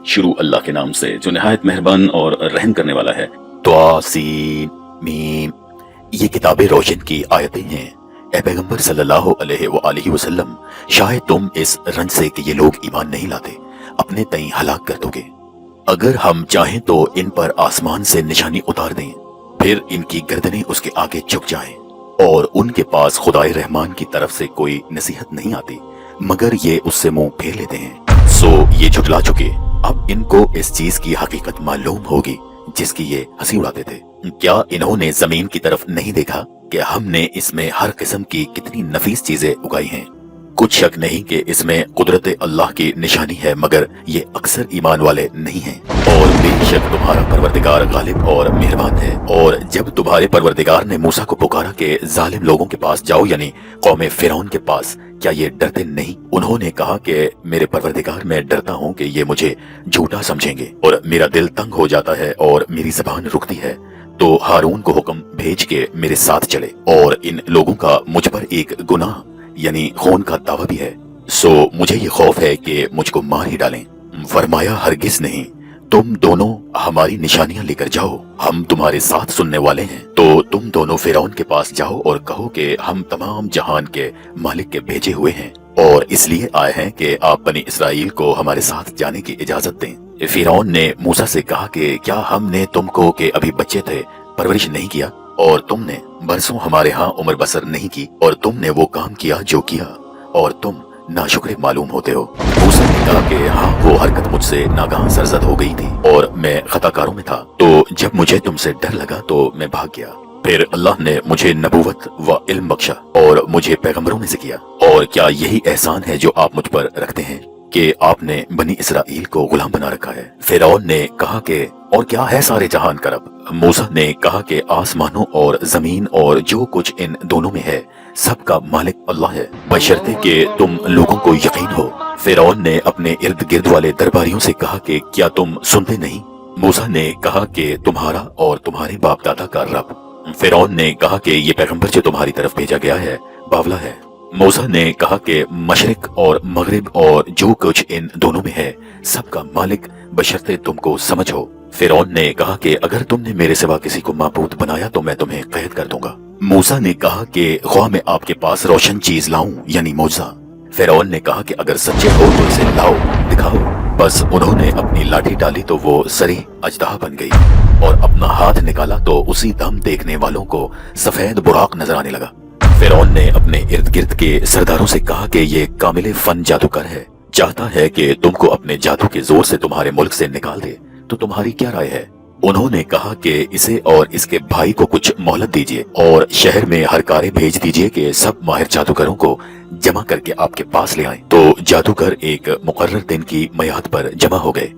शुरू अल्लाह के नाम से जो निहायत मेहरबान और रहम करने वाला है। त्वासीन मीम। ये किताबें रोशन की आयतें हैं। ए पैगंबर सल्लल्लाहु अलैहि वसल्लम, शायद तुम इस रंज से कि ये लोग ईमान नहीं लाते अपने तई हलाक कर दोगे। अगर हम चाहें तो इन पर आसमान से निशानी उतार दें, फिर इनकी गर्दनें उसके आगे झुक जाएं और उनके पास खुदाए रहमान की तरफ से कोई नसीहत नहीं आती, मगर ये उससे मुंह फेर लेते हैं। सो ये झुठला चुके, अब इनको इस चीज की हकीकत मालूम होगी जिसकी ये हंसी उड़ाते थे। क्या इन्होंने जमीन की तरफ नहीं देखा कि हमने इसमें हर किस्म की कितनी नफीस चीजें उगाई हैं। कुछ शक नहीं कि इसमें कुदरत अल्लाह की निशानी है, मगर ये अक्सर ईमान वाले नहीं हैं। और बेशक तुम्हारा परवरदिगार गालिब और मेहरबान है। और जब तुम्हारे परवरदिगार ने मूसा को पुकारा कि जालिम लोगों के पास जाओ, यानी कौमे फिरौन के पास, क्या ये डरते नहीं? उन्होंने कहा कि मेरे परवरदिगार, मैं डरता हूँ कि ये मुझे झूठा समझेंगे और मेरा दिल तंग हो जाता है और मेरी ज़बान रुकती है। तो हारून को हुक्म भेज के मेरे साथ चले, और इन लोगों का मुझ पर एक गुनाह यानी खून का दावा भी है, सो मुझे ये खौफ है कि मुझको मार ही डालें। फरमाया, हरगिज नहीं, तुम दोनों हमारी निशानियां लेकर जाओ, हम तुम्हारे साथ सुनने वाले हैं। तो तुम दोनों फिरौन के पास जाओ और कहो कि हम तमाम जहान के मालिक के भेजे हुए हैं और इसलिए आए हैं कि आप बनी इसराइल को हमारे साथ जाने की इजाजत दें। फिरौन ने मूसा से कहा कि क्या हमने तुमको के अभी बच्चे थे परवरिश नहीं किया, और तुमने बरसों हमारे यहाँ उम्र बसर नहीं की, और तुमने वो काम किया जो किया, और तुम नाशुक्र मालूम होते हो। मूसा ने कहा कि हाँ, वो हरकत मुझसे नागाह सरजद हो गई थी और मैं खताकारों में था। तो जब मुझे तुमसे डर लगा तो मैं भाग गया। फिर अल्लाह ने मुझे नबूवत व इल्म बख्शा और मुझे पैगंबरों में से किया। और क्या यही एहसान है जो आप मुझ पर रखते हैं कि आपने बनी इसराइल को गुलाम बना रखा है? फिरौन ने कहा कि और क्या है सारे जहान का रब? मूसा ने कहा कि आसमानों और जमीन और जो कुछ इन दोनों में है सबका मालिक अल्लाह है, बशर्ते कि तुम लोगों को यकीन हो। फिरौन ने अपने इर्द गिर्द वाले दरबारियों से कहा कि क्या तुम सुनते नहीं? मूसा ने कहा कि तुम्हारा और तुम्हारे बाप दादा का रब। फिरौन ने कहा कि ये पैगंबर जो तुम्हारी तरफ भेजा गया है बावला है। मूसा ने कहा कि मशरिक और मगरिब और जो कुछ इन दोनों में है सबका मालिक, बशर्ते तुमको समझो। फिरौन ने कहा कि अगर तुमने मेरे सिवा किसी को माबूद बनाया तो मैं तुम्हें कैद कर दूंगा। मूसा ने कहा कि ख्वाह मैं आपके पास रोशन चीज लाऊं यानी मौजज़ा। फिरौन ने कहा कि अगर सच्चे हो तो इसे लाओ, दिखाओ। बस उन्होंने अपनी लाठी डाली तो वो सरी अजदहा बन गई, और अपना हाथ निकाला तो उसी दम देखने वालों को सफेद बुराक नजर आने लगा। फिरौन ने अपने इर्द गिर्द के सरदारों से कहा कि ये कामिल फन जादूगर है, चाहता है कि तुमको अपने जादू के जोर से तुम्हारे मुल्क से निकाल दे, तो तुम्हारी क्या राय है? उन्होंने कहा कि इसे और इसके भाई को कुछ मोहलत दीजिए और शहर में हरकारे भेज दीजिए कि सब माहिर जादूगरों को जमा करके आपके पास ले आएं। तो जादूगर एक मुकर्रर दिन की मियाद पर जमा हो गए।